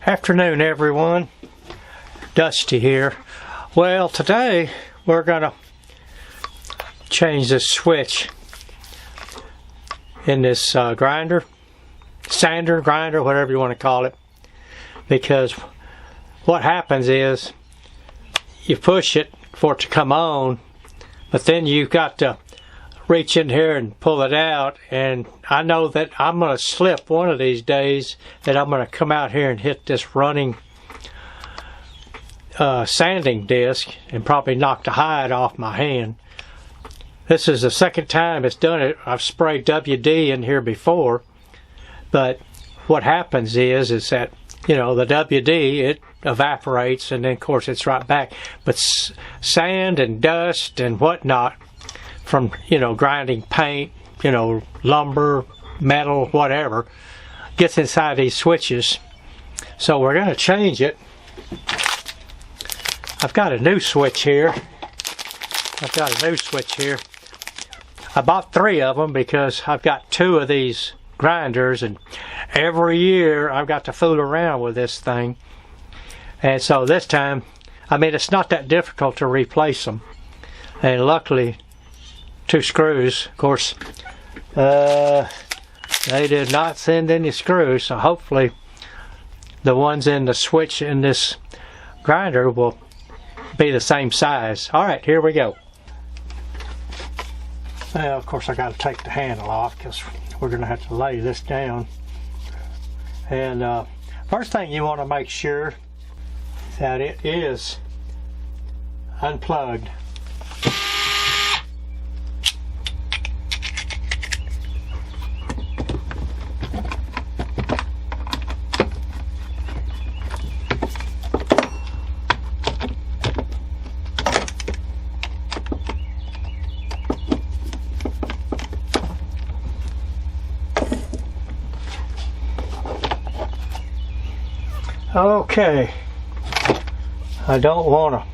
Afternoon, everyone. Dusty here. Well, today we're gonna change this switch in this sander, grinder, whatever you want to call it, because what happens is you push it for it to come on, but then you've got to reach in here and pull it out, and I know that I'm going to slip one of these days, that I'm going to come out here and hit this running sanding disc and probably knock the hide off my hand. This is the second time it's done it. I've sprayed WD in here before, but what happens is that, you know, the WD, it evaporates and then of course it's right back, but sand and dust and whatnot from, you know, grinding paint, you know, lumber, metal, whatever, gets inside these switches. So we're going to change it. I've got a new switch here. I bought 3 of them because I've got 2 of these grinders, and every year I've got to fool around with this thing. And so this time, I mean, it's not that difficult to replace them. And luckily, 2 screws. Of course, they did not send any screws, so hopefully the ones in the switch in this grinder will be the same size. Alright, here we go. Well, of course I got to take the handle off because we're going to have to lay this down. And first thing you want to make sure that it is unplugged. Okay, I don't want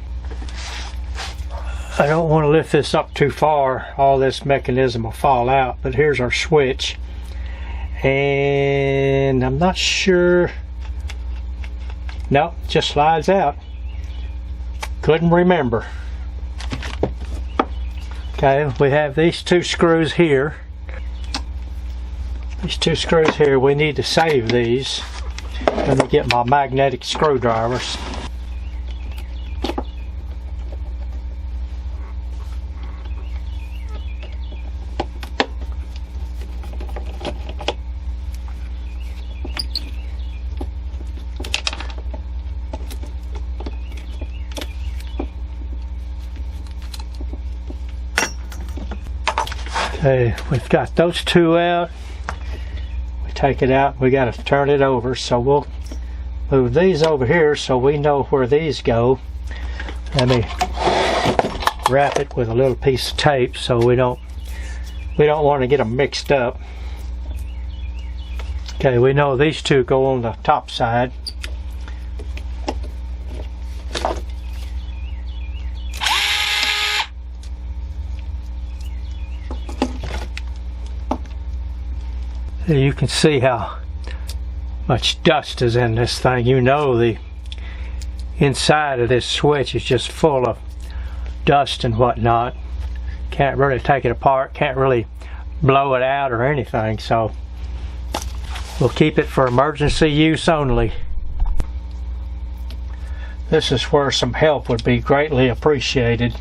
to lift this up too far. All this mechanism will fall out, but here's our switch, and I'm not sure. Nope, just slides out. Couldn't remember. Okay, we have these 2 screws here. We need to save these. Let me get my magnetic screwdrivers. Okay, we've got those 2 out. Take it out, we got to turn it over, so we'll move these over here so we know where these go. Let me wrap it with a little piece of tape so we don't want to get them mixed up. Okay, we know these 2 go on the top side. You can see how much dust is in this thing. You know the inside of this switch is just full of dust and whatnot. Can't really take it apart, can't really blow it out or anything, so we'll keep it for emergency use only. This is where some help would be greatly appreciated,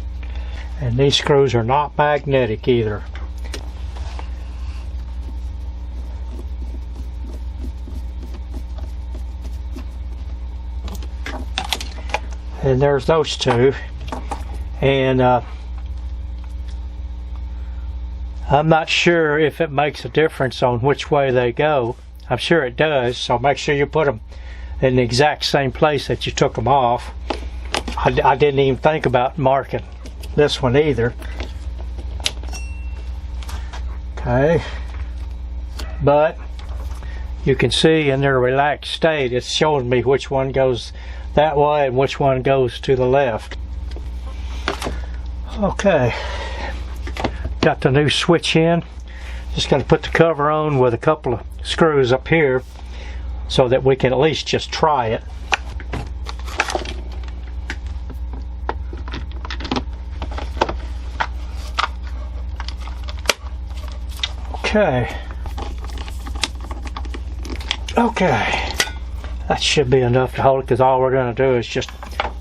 and these screws are not magnetic either. And there's those 2, and I'm not sure if it makes a difference on which way they go. I'm sure it does, so make sure you put them in the exact same place that you took them off. I didn't even think about marking this one either. Okay, but you can see in their relaxed state it's showing me which one goes that way and which one goes to the left. Okay, got the new switch in. Just going to put the cover on with a couple of screws up here. so that we can at least just try it. Okay. Okay. That should be enough to hold it, because all we're going to do is just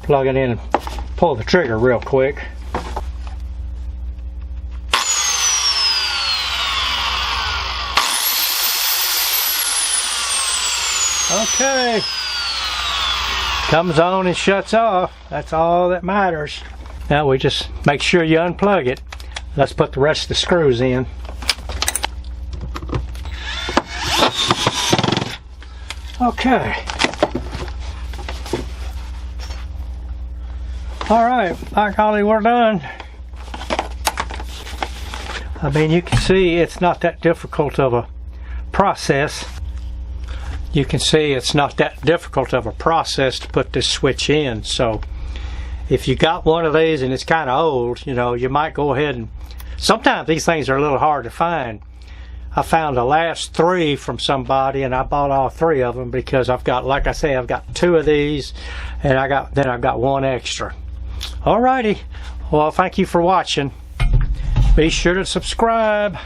plug it in and pull the trigger real quick. Okay. Comes on and shuts off. That's all that matters. Now we just make sure you unplug it. Let's put the rest of the screws in. Okay. Alright, by golly, we're done. I mean, you can see it's not that difficult of a process. You can see it's not that difficult of a process to put this switch in. So if you got one of these and it's kind of old, you know, you might go ahead and... Sometimes these things are a little hard to find. I found the last 3 from somebody, and I bought all 3 of them because I've got, like I say, I've got 2 of these, and I've got 1 extra. Alrighty, well, thank you for watching. Be sure to subscribe.